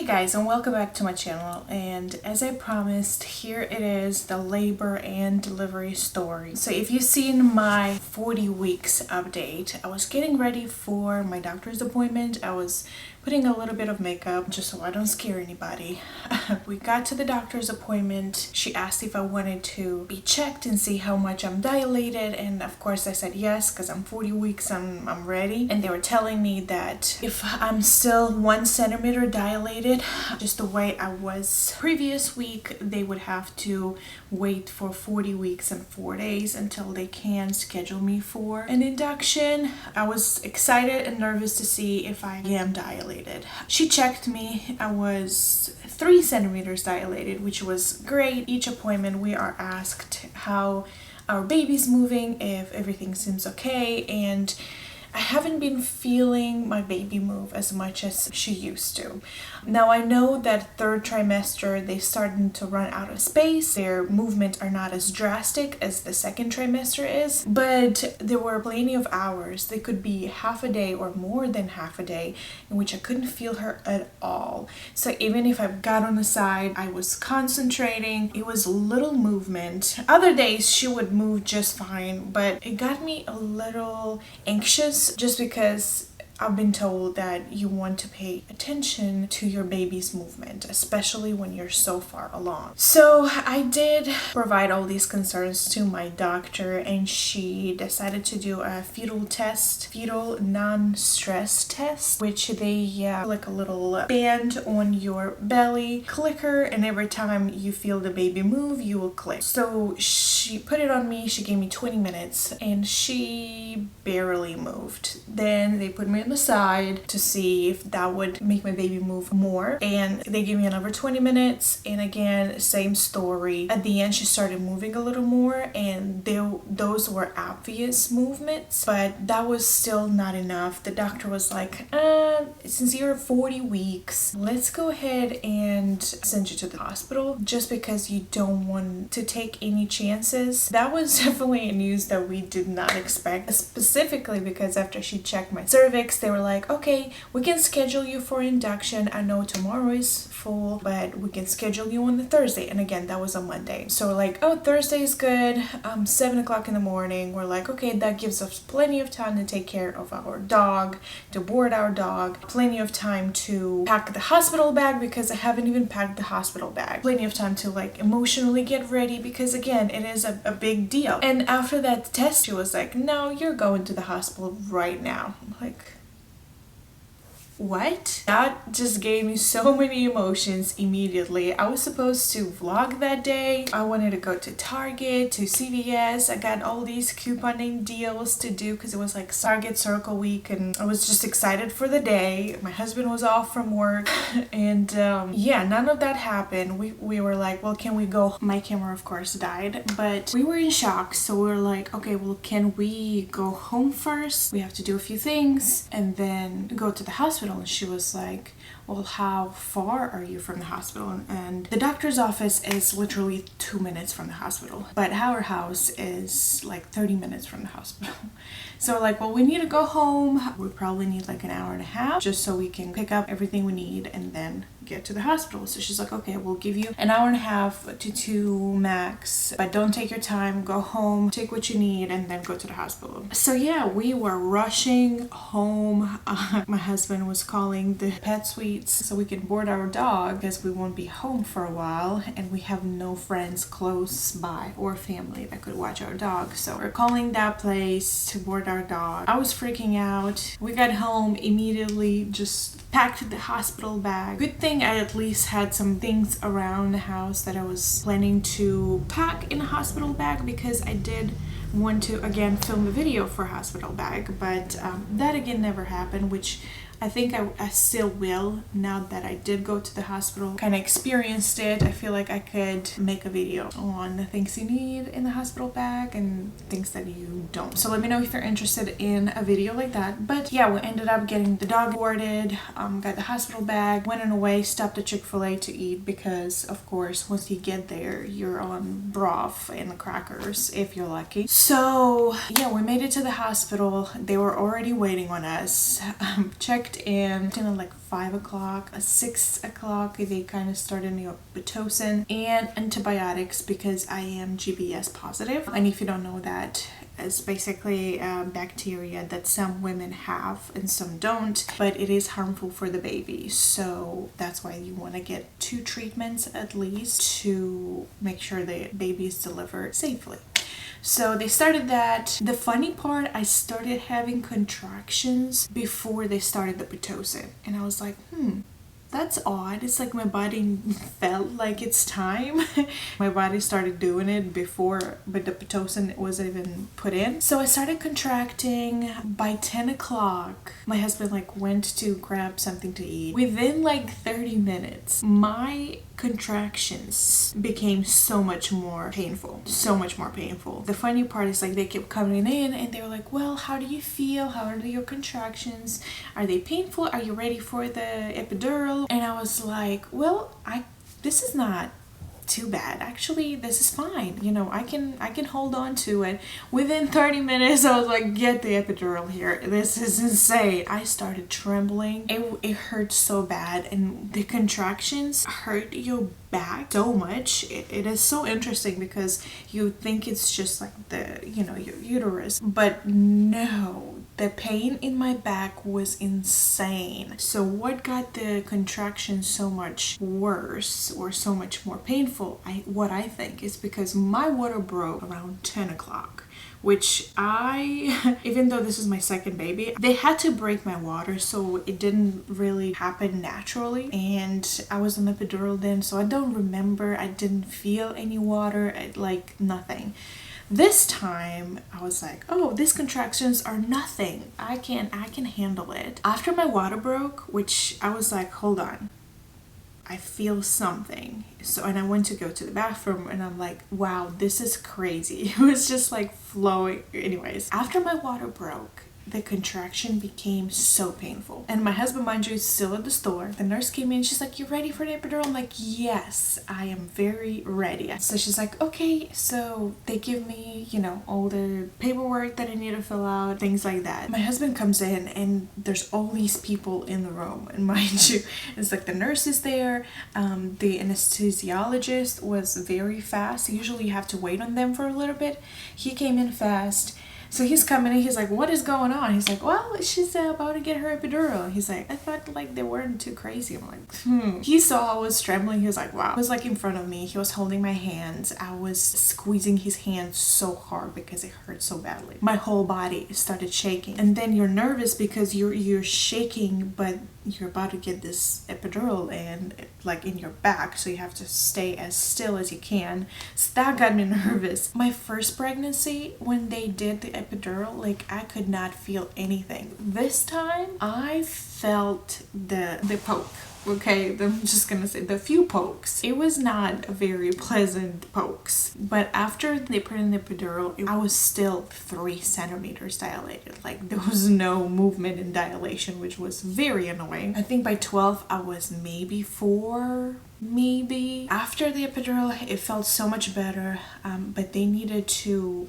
guys, and welcome back to my channel. And as I promised, here it is, the labor and delivery story. So if you've seen my 40 weeks update, I was getting ready for my doctor's appointment. I was putting a little bit of makeup just so I don't scare anybody. We got to the doctor's appointment. She asked if I wanted to be checked and see how much I'm dilated, and of course I said yes, because I'm 40 weeks, I'm ready. And they were telling me that if I'm still 1 centimeter dilated, just the way I was previous week, they would have to wait for 40 weeks and 4 days until they can schedule me for an induction. I was excited and nervous to see if I am dilated. She checked me. I was 3 centimeters dilated, which was great. Each appointment we are asked how our baby's moving, if everything seems okay, and I haven't been feeling my baby move as much as she used to. Now I know that 3rd trimester they starting to run out of space. Their movements are not as drastic as the 2nd trimester is, but there were plenty of hours. They could be half a day or more than half a day in which I couldn't feel her at all. So even if I got on the side, I was concentrating. It was little movement. Other days she would move just fine, but it got me a little anxious just because I've been told that you want to pay attention to your baby's movement, especially when you're so far along. So I did provide all these concerns to my doctor, and she decided to do a fetal test, fetal non-stress test, which they like a little band on your belly, clicker, and every time you feel the baby move, you will click. So she put it on me. She gave me 20 minutes, and she barely moved. Then they put me on the side to see if that would make my baby move more, and they gave me another 20 minutes, and again same story. At the end she started moving a little more, and those were obvious movements, but that was still not enough. The doctor was like, since you're 40 weeks, let's go ahead and send you to the hospital, just because you don't want to take any chances. That was definitely news that we did not expect, specifically because after she checked my cervix, they were like, okay, we can schedule you for induction. I know tomorrow is full, but we can schedule you on the Thursday. And again, that was a Monday. So we're like, oh, Thursday is good. 7 o'clock in the morning. We're like, okay, that gives us plenty of time to take care of our dog, to board our dog, plenty of time to pack the hospital bag, because I haven't even packed the hospital bag. Plenty of time to like emotionally get ready, because again, it is a big deal. And after that test, she was like, no, you're going to the hospital right now. I'm like, what? That just gave me so many emotions immediately. I was supposed to vlog that day. I wanted to go to Target, to CVS. I got all these couponing deals to do because it was like Target Circle Week, and I was just excited for the day. My husband was off from work, and yeah, none of that happened. We were like, well, can we go? My camera of course died, but we were in shock, so we were like, okay, well, can we go home first? We have to do a few things and then go to the hospital. And she was like, well, how far are you from the hospital? And the doctor's office is literally 2 minutes from the hospital, but our house is like 30 minutes from the hospital. So we're like, well, we need to go home. We probably need like an hour and a half just so we can pick up everything we need and then get to the hospital. So she's like, okay, we'll give you an hour and a half to 2 max, but don't take your time. Go home, take what you need, and then go to the hospital. So yeah, we were rushing home. My husband was calling the pet suites so we can board our dog, because we won't be home for a while and we have no friends close by or family that could watch our dog. So we're calling that place to board our dog. I was freaking out. We got home immediately, just packed the hospital bag. Good thing I at least had some things around the house that I was planning to pack in a hospital bag, because I did want to again film a video for a hospital bag, but that again never happened, which I think I still will now that I did go to the hospital, kind of experienced it. I feel like I could make a video on the things you need in the hospital bag and things that you don't. So let me know if you're interested in a video like that. But yeah, we ended up getting the dog boarded, got the hospital bag, went on away, stopped at Chick-fil-A to eat, because of course once you get there you're on broth and crackers if you're lucky. So yeah, we made it to the hospital. They were already waiting on us. Checked checked, and like 5 o'clock, 6 o'clock, they kind of started me on Pitocin and antibiotics because I am GBS positive. And if you don't know that, it's basically bacteria that some women have and some don't, but it is harmful for the baby. So that's why you want to get 2 treatments at least to make sure the baby is delivered safely. So they started that. The funny part, I started having contractions before they started the Pitocin, and I was like, that's odd. It's like my body felt like it's time. My body started doing it before, but the Pitocin wasn't even put in. So I started contracting. By 10 o'clock, my husband like went to grab something to eat. Within like 30 minutes, my contractions became so much more painful. So much more painful. The funny part is like they kept coming in and they were like, well, how do you feel? How are your contractions? Are they painful? Are you ready for the epidural? And I was like, well, this is not too bad. Actually, this is fine. You know, I can hold on to it. Within 30 minutes, I was like, get the epidural here. This is insane. I started trembling. It hurt so bad, and the contractions hurt your back so much. It is so interesting because you think it's just like your uterus, but no. The pain in my back was insane. So what got the contractions so much worse or so much more painful, what I think, is because my water broke around 10 o'clock. Which even though this is my second baby, they had to break my water, so it didn't really happen naturally. And I was on epidural then, so I don't remember. I didn't feel any water, like nothing. This time, I was like, oh, these contractions are nothing. I can handle it. After my water broke, which I was like, hold on, I feel something. And I went to go to the bathroom, and I'm like, wow, this is crazy. It was just like flowing. Anyways, after my water broke, the contraction became so painful. And my husband, mind you, is still at the store. The nurse came in, she's like, you ready for the epidural? I'm like, yes, I am very ready. So she's like, okay. So they give me, all the paperwork that I need to fill out, things like that. My husband comes in, and there's all these people in the room. And mind you, it's like the nurse is there. The anesthesiologist was very fast. Usually you have to wait on them for a little bit. He came in fast. So he's coming in, he's like, what is going on? He's like, well, she's about to get her epidural. He's like, I thought like they weren't too crazy. I'm like, He saw I was trembling. He was like, wow. He was like in front of me. He was holding my hands. I was squeezing his hands so hard because it hurt so badly. My whole body started shaking. And then you're nervous because you're shaking, but you're about to get this epidural and like in your back, so you have to stay as still as you can. So that got me nervous. My first pregnancy, when they did the epidural, like I could not feel anything. This time I felt the poke. Okay, I'm just gonna say the few pokes. It was not very pleasant pokes, but after they put in the epidural, I was still 3 centimeters dilated. Like there was no movement in dilation, which was very annoying. I think by 12 I was maybe 4. After the epidural, it felt so much better, but they needed to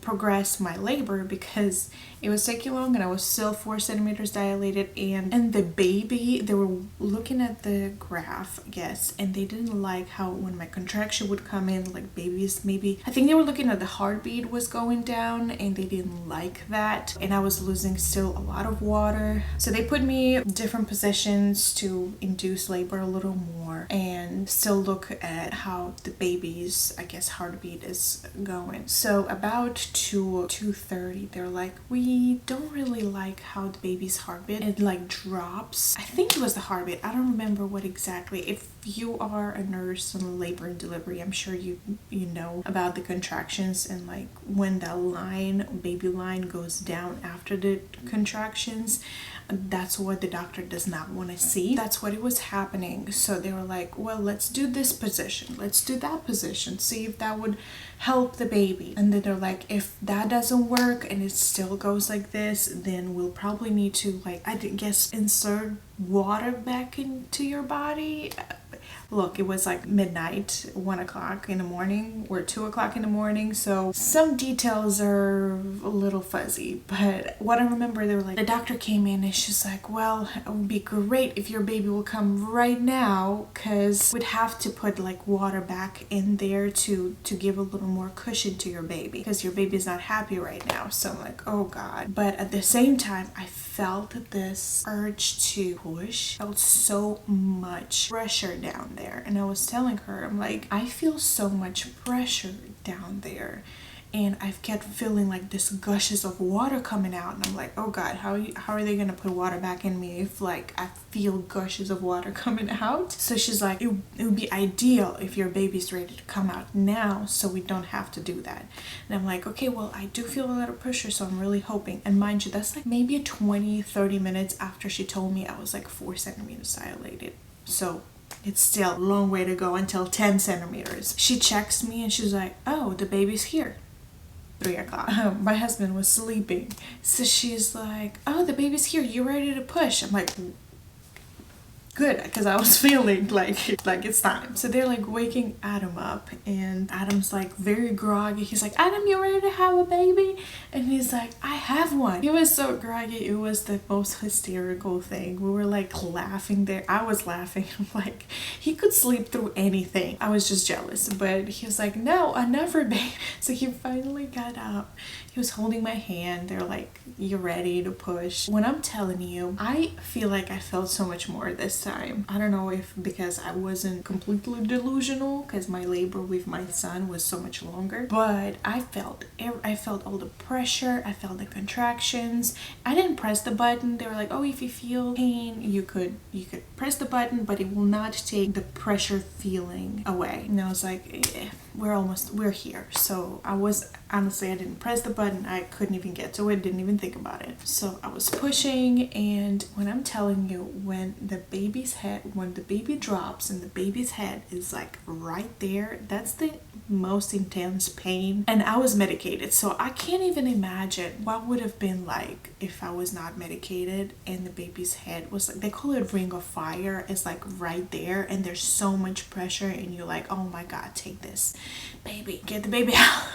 progress my labor because it was taking long and I was still 4 centimeters dilated, and the baby, they were looking at the graph, I guess, and they didn't like how when my contraction would come in, like babies maybe, I think they were looking at the heartbeat was going down, and they didn't like that, and I was losing still a lot of water. So they put me in different positions to induce labor a little more and still look at how the baby's, I guess, heartbeat is going. So about 2:30, they're like, we don't really like how the baby's heartbeat, it like drops. I think it was the heartbeat. I don't remember what exactly. If you are a nurse on labor and delivery, I'm sure you know about the contractions and like when the baby line goes down after the contractions. That's what the doctor does not want to see. That's what it was happening. So they were like, well, let's do this position, let's do that position, see if that would help the baby. And then they're like, if that doesn't work and it still goes like this, then we'll probably need to, like, I guess, insert water back into your body. look, it was like midnight, 1 o'clock in the morning or 2 o'clock in the morning. So some details are a little fuzzy, but what I remember, they were like, the doctor came in and she's like, well, it would be great if your baby will come right now, because we'd have to put like water back in there to give a little more cushion to your baby, because your baby's not happy right now. So I'm like, oh God. But at the same time, I felt this urge to push. I felt so much pressure down there. And I was telling her, I'm like, I feel so much pressure down there. And I've kept feeling like this gushes of water coming out. And I'm like, oh God, how are they going to put water back in me if like I feel gushes of water coming out? So she's like, it would be ideal if your baby's ready to come out now, so we don't have to do that. And I'm like, okay, well, I do feel a lot of pressure, so I'm really hoping. And mind you, that's like maybe 20-30 minutes after she told me I was like 4 centimeters dilated. So it's still a long way to go until 10 centimeters. She checks me and she's like, oh, the baby's here. 3 o'clock. My husband was sleeping. So she's like, oh, the baby's here. You ready to push? I'm like, good, because I was feeling like it's time. So they're like waking Adam up, and Adam's like very groggy. He's like, Adam, you ready to have a baby? And he's like, I have one. He was so groggy. It was the most hysterical thing. We were like laughing there. I was laughing. I'm like, he could sleep through anything. I was just jealous. But he was like, no, another baby. So he finally got up. He was holding my hand. They're like, you ready to push? When I'm telling you, I feel like I felt so much more this time. I don't know if because I wasn't completely delusional, because my labor with my son was so much longer, but I felt all the pressure. I felt the contractions. I didn't press the button. They were like, oh, if you feel pain, you could press the button, but it will not take the pressure feeling away. And I was like, we're here. So I didn't press the button. I couldn't even get to it, didn't even think about it. So I was pushing, and when I'm telling you, when the baby drops and the baby's head is like right there, that's the most intense pain. And I was medicated, so I can't even imagine what would have been like if I was not medicated and the baby's head was like, they call it ring of fire. It's like right there, and there's so much pressure, and you're like, oh my God, take this baby, get the baby out.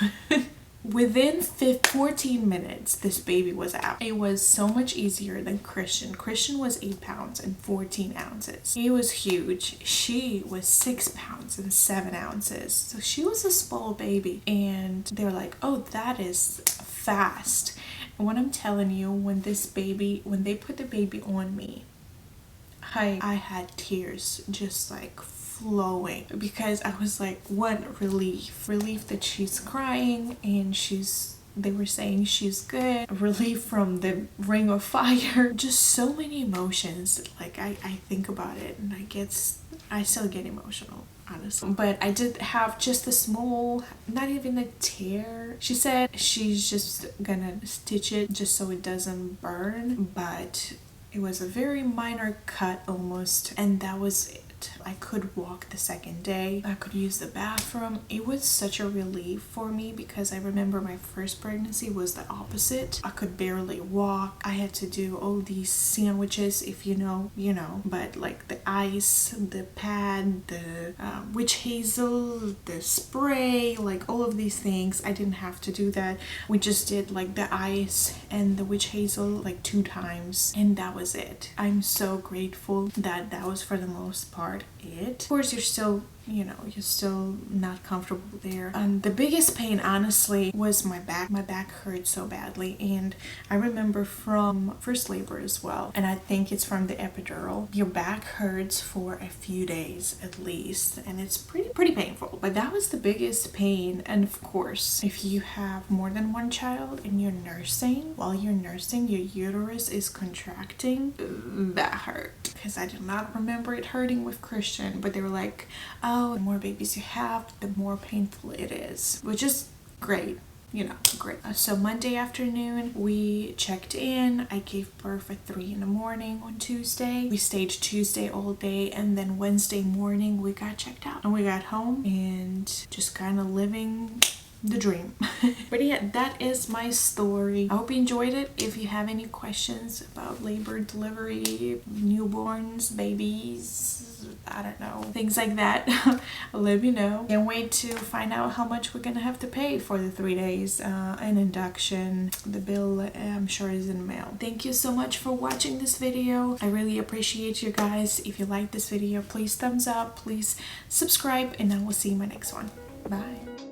Within 14 minutes, this baby was out. It was so much easier than Christian. Christian was 8 pounds and 14 ounces. He was huge. She was 6 pounds and 7 ounces. So she was a small baby. And they were like, oh, that is fast. And what I'm telling you, when they put the baby on me, I had tears just like flowing, because I was like, one, relief that she's crying and they were saying she's good, relief from the ring of fire, just so many emotions. Like I think about it and I still get emotional, honestly. But I did have just a small, not even a tear. She said she's just gonna stitch it just so it doesn't burn, but it was a very minor cut almost, and that was it. I could walk the second day. I could use the bathroom. It was such a relief for me, because I remember my first pregnancy was the opposite. I could barely walk. I had to do all these sandwiches, if you know, but like the ice, the pad, the witch hazel, the spray, like all of these things, I didn't have to do that. We just did like the ice and the witch hazel like 2 times, and that was it. I'm so grateful that was for the most part it. Of course, you're still not comfortable there. And the biggest pain, honestly, was my back. My back hurt so badly, and I remember from first labor as well, and I think it's from the epidural. Your back hurts for a few days at least, and it's pretty painful. But that was the biggest pain. And of course, if you have more than one child and you're nursing, while you're nursing, your uterus is contracting. That hurt, because I did not remember it hurting with Christian, but they were like, oh, the more babies you have, the more painful it is, which is great. Great. So Monday afternoon, we checked in. I gave birth at 3 a.m. on Tuesday. We stayed Tuesday all day, and then Wednesday morning we got checked out, and we got home and just kind of living the dream. But yeah, that is my story. I hope you enjoyed it. If you have any questions about labor, delivery, newborns, babies, I don't know, things like that, let me know. Can't wait to find out how much we're gonna have to pay for the 3 days and induction. The bill, I'm sure, is in the mail. Thank you so much for watching this video. I really appreciate you guys. If you like this video, please thumbs up, please subscribe, and I will see you in my next one. Bye.